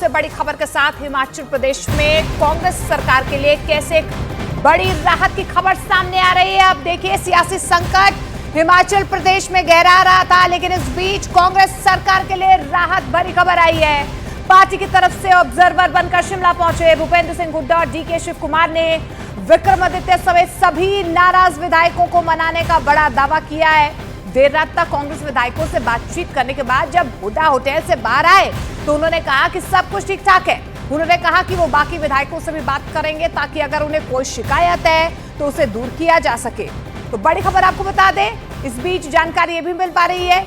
सबसे बड़ी खबर के साथ हिमाचल प्रदेश में कांग्रेस सरकार के लिए कैसे बड़ी राहत की खबर सामने आ रही है। अब देखिए, सियासी संकट हिमाचल प्रदेश में गहरा रहा था, लेकिन इस बीच कांग्रेस सरकार के लिए राहत भरी खबर आई है। पार्टी की तरफ से ऑब्जर्वर बनकर शिमला पहुंचे भूपेंद्र सिंह हुड्डा और डीके शिव कुमार ने विक्रमादित्य समेत सभी नाराज विधायकों को मनाने का बड़ा दावा किया है। देर रात तक कांग्रेस विधायकों से बातचीत करने के बाद जब हुड्डा होटल से बाहर आए तो उन्होंने कहा कि सब कुछ ठीक ठाक है। उन्होंने कहा कि वो बाकी विधायकों से भी बात करेंगे ताकि अगर उन्हें कोई शिकायत है तो उसे दूर किया जा सके। तो बड़ी खबर आपको बता दें, इस बीच जानकारी ये भी मिल पा रही है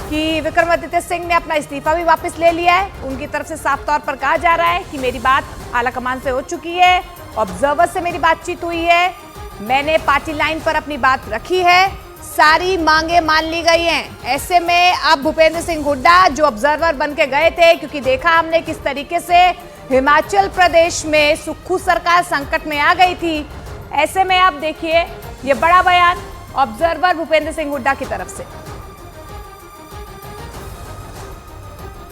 कि विक्रमादित्य सिंह ने अपना इस्तीफा भी वापस ले लिया है। उनकी तरफ से साफ तौर पर कहा जा रहा है कि मेरी बात आलाकमान से हो चुकी है, ऑब्जर्वर से मेरी बातचीत हुई है, मैंने पार्टी लाइन पर अपनी बात रखी है, सारी मांगे मान ली गई हैं। ऐसे में अब भूपेंद्र सिंह हुड्डा जो ऑब्जर्वर बन के गए थे, क्योंकि देखा हमने किस तरीके से हिमाचल प्रदेश में सुक्खू सरकार संकट में आ गई थी, ऐसे में आप देखिए ये बड़ा बयान ऑब्जर्वर भूपेंद्र सिंह हुड्डा की तरफ से।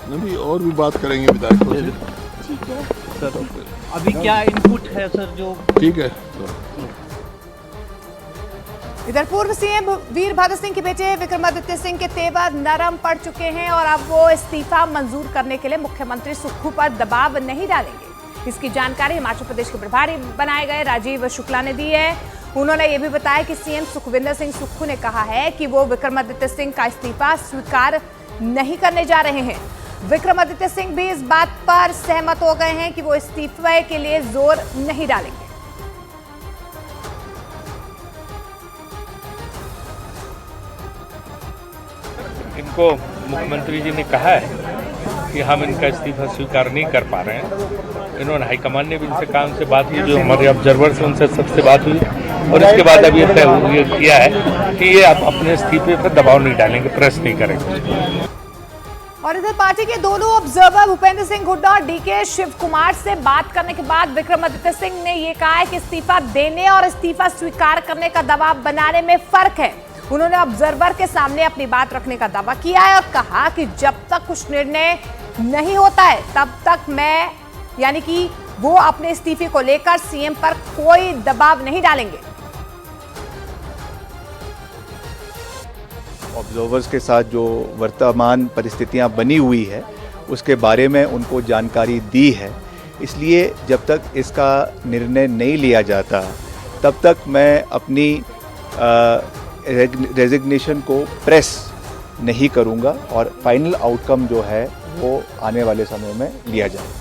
नहीं, और भी बात करेंगे विधायकों से। ठीक है सर, अभी क्या इनपुट है सर जो ठीक है। इधर पूर्व सीएम वीरभद्र सिंह के बेटे विक्रमादित्य सिंह के तेवर नरम पड़ चुके हैं और अब वो इस्तीफा मंजूर करने के लिए मुख्यमंत्री सुक्खू पर दबाव नहीं डालेंगे। इसकी जानकारी हिमाचल प्रदेश के प्रभारी बनाए गए राजीव शुक्ला ने दी है। उन्होंने ये भी बताया कि सीएम सुखविंदर सिंह सुक्खू ने कहा है कि वो विक्रमादित्य सिंह का इस्तीफा स्वीकार नहीं करने जा रहे हैं। विक्रमादित्य सिंह भी इस बात पर सहमत हो गए हैं कि वो इस्तीफे के लिए जोर नहीं डालेंगे। इनको मुख्यमंत्री जी ने कहा है कि हम इनका इस्तीफा स्वीकार नहीं कर पा रहे हैं। इन्होंने हाईकमान ने भी इनसे कहा, उनसे बात हुई, जो हमारे ऑब्जर्वर से उनसे सबसे बात हुई और इसके बाद अब ये तय किया है कि ये अब अपने इस्तीफे पर दबाव नहीं डालेंगे, प्रेस नहीं करेंगे। और इधर पार्टी के दोनों ऑब्जर्वर भूपेंद्र सिंह हुड्डा और डीके शिव कुमार से बात करने के बाद विक्रमादित्य सिंह ने यह कहा है कि इस्तीफा देने और इस्तीफा स्वीकार करने का दबाव बनाने में फर्क है। उन्होंने ऑब्जर्वर के सामने अपनी बात रखने का दावा किया है और कहा कि जब तक कुछ निर्णय नहीं होता है तब तक मैं, यानी कि वो अपने इस्तीफे को लेकर सीएम पर कोई दबाव नहीं डालेंगे। ऑब्जर्वर्स के साथ जो वर्तमान परिस्थितियां बनी हुई है उसके बारे में उनको जानकारी दी है, इसलिए जब तक इसका निर्णय नहीं लिया जाता तब तक मैं अपनी रेजिग्नेशन को प्रेस नहीं करूंगा और फाइनल आउटकम जो है वो आने वाले समय में लिया जाएगा।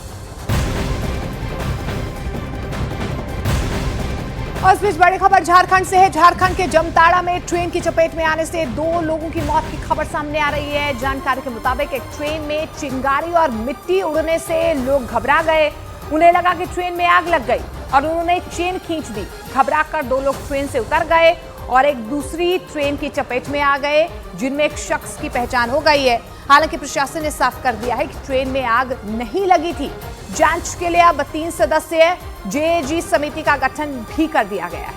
और इस बीच बड़ी खबर झारखंड से है। झारखंड के जमताड़ा में ट्रेन की चपेट में आने से 2 लोगों की मौत की खबर सामने आ रही है। जानकारी के मुताबिक एक ट्रेन में चिंगारी और मिट्टी उड़ने से लोग घबरा गए। उन्हें लगा कि ट्रेन में आग लग गई और उन्होंने चेन खींच दी। घबराकर 2 लोग ट्रेन से उतर गए और एक दूसरी ट्रेन की चपेट में आ गए, जिनमें एक शख्स की पहचान हो गई है। हालांकि प्रशासन ने साफ कर दिया है कि ट्रेन में आग नहीं लगी थी। जांच के लिए अब 3 सदस्यीय जेएजी समिति का गठन भी कर दिया गया है।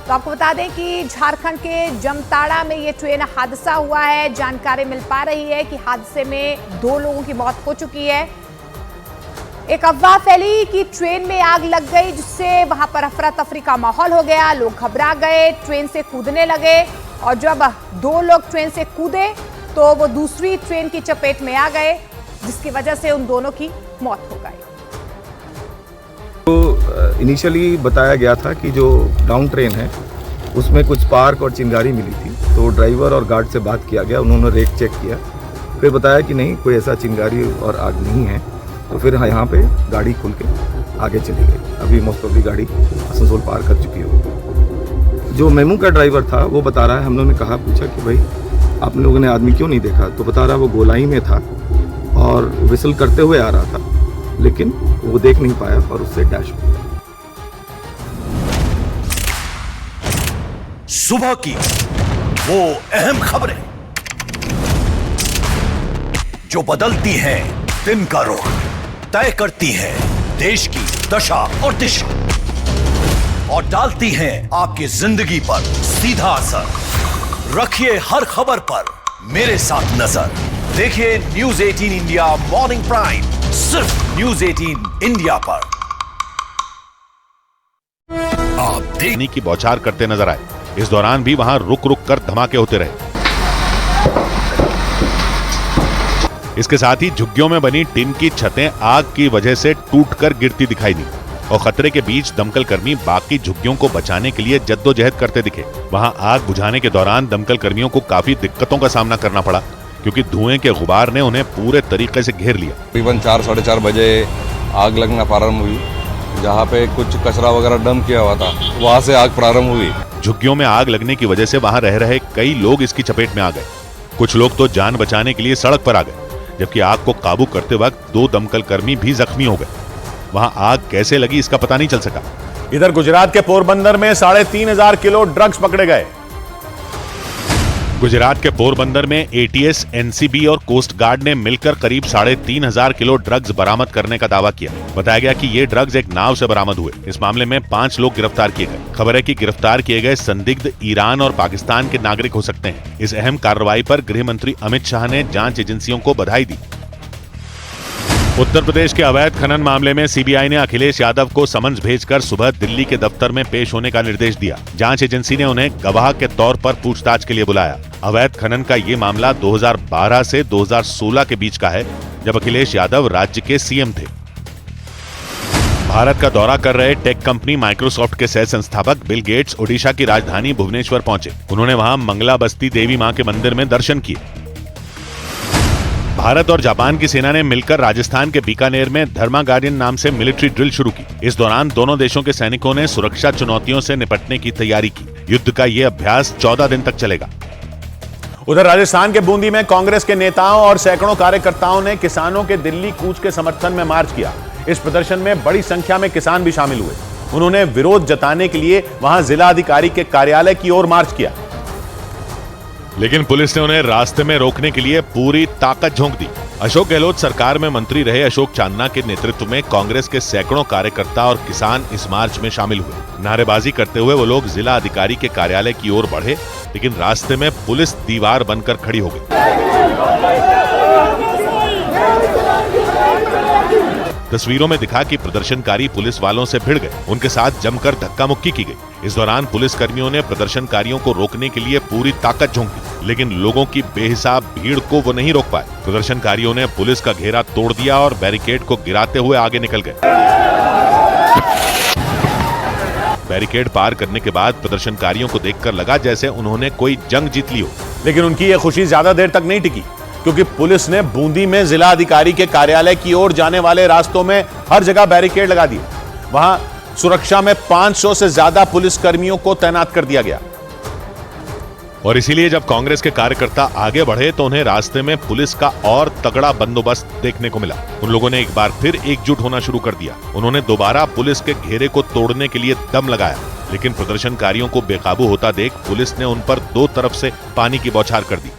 तो आपको बता दें कि झारखंड के जमताड़ा में ये ट्रेन हादसा हुआ है। जानकारी मिल पा रही है कि हादसे में 2 लोगों की मौत हो चुकी है। एक अफवाह फैली कि ट्रेन में आग लग गई, जिससे वहां पर अफरा तफरी का माहौल हो गया। लोग घबरा गए, ट्रेन से कूदने लगे और जब 2 लोग ट्रेन से कूदे तो वो दूसरी ट्रेन की चपेट में आ गए, जिसकी वजह से उन दोनों की मौत हो गई। तो इनिशियली बताया गया था कि जो डाउन ट्रेन है उसमें कुछ स्पार्क और चिंगारी मिली थी, तो ड्राइवर और गार्ड से बात किया गया, उन्होंने रेक चेक किया, फिर बताया कि नहीं कोई ऐसा चिंगारी और आग नहीं है। तो फिर यहाँ पे गाड़ी खुल के आगे चली गई। अभी मोस्ट ऑफ दी गाड़ी आसनसोल पार कर चुकी हो। जो मेमू का ड्राइवर था वो बता रहा है, हम लोगों ने कहा पूछा कि भाई आप लोगों ने आदमी क्यों नहीं देखा, तो बता रहा वो गोलाई में था और विसल करते हुए आ रहा था, लेकिन वो देख नहीं पाया और उससे डैश हो गया। सुबह की वो अहम खबरें जो बदलती हैं दिन का रुख, तय करती हैं देश की दशा और दिशा और डालती हैं आपकी जिंदगी पर सीधा असर। रखिए हर खबर पर मेरे साथ नजर। देखिए न्यूज 18 इंडिया मॉर्निंग प्राइम सिर्फ न्यूज 18 इंडिया पर। आप देखने की बौछार करते नजर आए। इस दौरान भी वहां रुक रुक कर धमाके होते रहे। इसके साथ ही झुग्गियों में बनी टिन की छतें आग की वजह से टूटकर गिरती दिखाई दी और खतरे के बीच दमकल कर्मी बाकी झुग्गियों को बचाने के लिए जद्दोजहद करते दिखे। वहां आग बुझाने के दौरान दमकल कर्मियों को काफी दिक्कतों का सामना करना पड़ा क्योंकि धुएं के गुबार ने उन्हें पूरे तरीके से घेर लिया। तकरीबन 4-4:30 बजे आग लगना प्रारंभ हुई। जहाँ पे कुछ कचरा वगैरह डंप किया हुआ था वहाँ से आग प्रारंभ हुई। झुग्गियों में आग लगने की वजह से वहां रह रहे कई लोग इसकी चपेट में आ गए। कुछ लोग तो जान बचाने के लिए सड़क पर आ गए, जबकि आग को काबू करते वक्त 2 दमकल कर्मी भी जख्मी हो गए। वहां आग कैसे लगी इसका पता नहीं चल सका। इधर गुजरात के पोरबंदर में 3,500 किलो ड्रग्स पकड़े गए। गुजरात के पोरबंदर में एटीएस, एनसीबी और कोस्ट गार्ड ने मिलकर करीब 3,500 किलो ड्रग्स बरामद करने का दावा किया। बताया गया कि ये ड्रग्स एक नाव से बरामद हुए। इस मामले में 5 लोग गिरफ्तार किए गए। खबर है कि गिरफ्तार किए गए संदिग्ध ईरान और पाकिस्तान के नागरिक हो सकते हैं। इस अहम कार्रवाई पर गृह मंत्री अमित शाह ने जांच एजेंसियों को बधाई दी। उत्तर प्रदेश के अवैध खनन मामले में सीबीआई ने अखिलेश यादव को समन्स भेजकर सुबह दिल्ली के दफ्तर में पेश होने का निर्देश दिया। जांच एजेंसी ने उन्हें गवाह के तौर पर पूछताछ के लिए बुलाया। अवैध खनन का ये मामला 2012 से 2016 के बीच का है, जब अखिलेश यादव राज्य के सीएम थे। भारत का दौरा कर रहे टेक कंपनी माइक्रोसॉफ्ट के सह संस्थापक बिल गेट्स ओडिशा की राजधानी भुवनेश्वर पहुंचे। उन्होंने वहां मंगला बस्ती देवी मां के मंदिर में दर्शन किए। भारत और जापान की सेना ने मिलकर राजस्थान के बीकानेर में धर्मा गार्डियन नाम से मिलिट्री ड्रिल शुरू की। इस दौरान दोनों देशों के सैनिकों ने सुरक्षा चुनौतियों से निपटने की तैयारी की। युद्ध का ये अभ्यास 14 दिन तक चलेगा। उधर राजस्थान के बूंदी में कांग्रेस के नेताओं और सैकड़ों कार्यकर्ताओं ने किसानों के दिल्ली कूच के समर्थन में मार्च किया। इस प्रदर्शन में बड़ी संख्या में किसान भी शामिल हुए। उन्होंने विरोध जताने के लिए वहां जिला अधिकारी के कार्यालय की ओर मार्च किया, लेकिन पुलिस ने उन्हें रास्ते में रोकने के लिए पूरी ताकत झोंक दी। अशोक गहलोत सरकार में मंत्री रहे अशोक चांदना के नेतृत्व में कांग्रेस के सैकड़ों कार्यकर्ता और किसान इस मार्च में शामिल हुए। नारेबाजी करते हुए वो लोग जिला अधिकारी के कार्यालय की ओर बढ़े, लेकिन रास्ते में पुलिस दीवार बनकर खड़ी हो गई। तस्वीरों में दिखा कि प्रदर्शनकारी पुलिस वालों से भिड़ गए। उनके साथ जमकर धक्का मुक्की की गई। इस दौरान पुलिस कर्मियों ने प्रदर्शनकारियों को रोकने के लिए पूरी ताकत झोंक दी, लेकिन लोगों की बेहिसाब भीड़ को वो नहीं रोक पाए। प्रदर्शनकारियों ने पुलिस का घेरा तोड़ दिया और बैरिकेड को गिराते हुए आगे निकल गए। बैरिकेड पार करने के बाद प्रदर्शनकारियों को देखकर लगा जैसे उन्होंने कोई जंग जीत ली हो। लेकिन उनकी यह खुशी ज्यादा देर तक नहीं टिकी, क्योंकि पुलिस ने बूंदी में जिला अधिकारी के कार्यालय की ओर जाने वाले रास्तों में हर जगह बैरिकेड लगा दिए। वहां सुरक्षा में 500 से ज्यादा पुलिस कर्मियों को तैनात कर दिया गया। और इसीलिए जब कांग्रेस के कार्यकर्ता आगे बढ़े तो उन्हें रास्ते में पुलिस का और तगड़ा बंदोबस्त देखने को मिला। उन लोगों ने एक बार फिर एकजुट होना शुरू कर दिया। उन्होंने दोबारा पुलिस के घेरे को तोड़ने के लिए दम लगाया, लेकिन प्रदर्शनकारियों को बेकाबू होता देख पुलिस ने उन पर 2 तरफ से पानी की बौछार कर दी।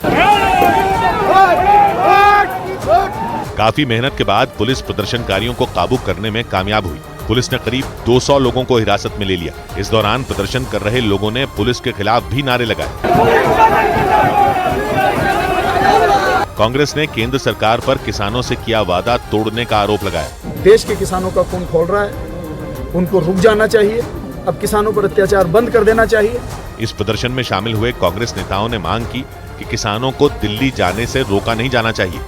काफी मेहनत के बाद पुलिस प्रदर्शनकारियों को काबू करने में कामयाब हुई। पुलिस ने करीब 200 लोगों को हिरासत में ले लिया। इस दौरान प्रदर्शन कर रहे लोगों ने पुलिस के खिलाफ भी नारे लगाए। कांग्रेस ने केंद्र सरकार पर किसानों से किया वादा तोड़ने का आरोप लगाया। देश के किसानों का खून खौल रहा है, उनको रुक जाना चाहिए। अब किसानों पर अत्याचार बंद कर देना चाहिए। इस प्रदर्शन में शामिल हुए कांग्रेस नेताओं ने मांग की कि किसानों को दिल्ली जाने से रोका नहीं जाना चाहिए।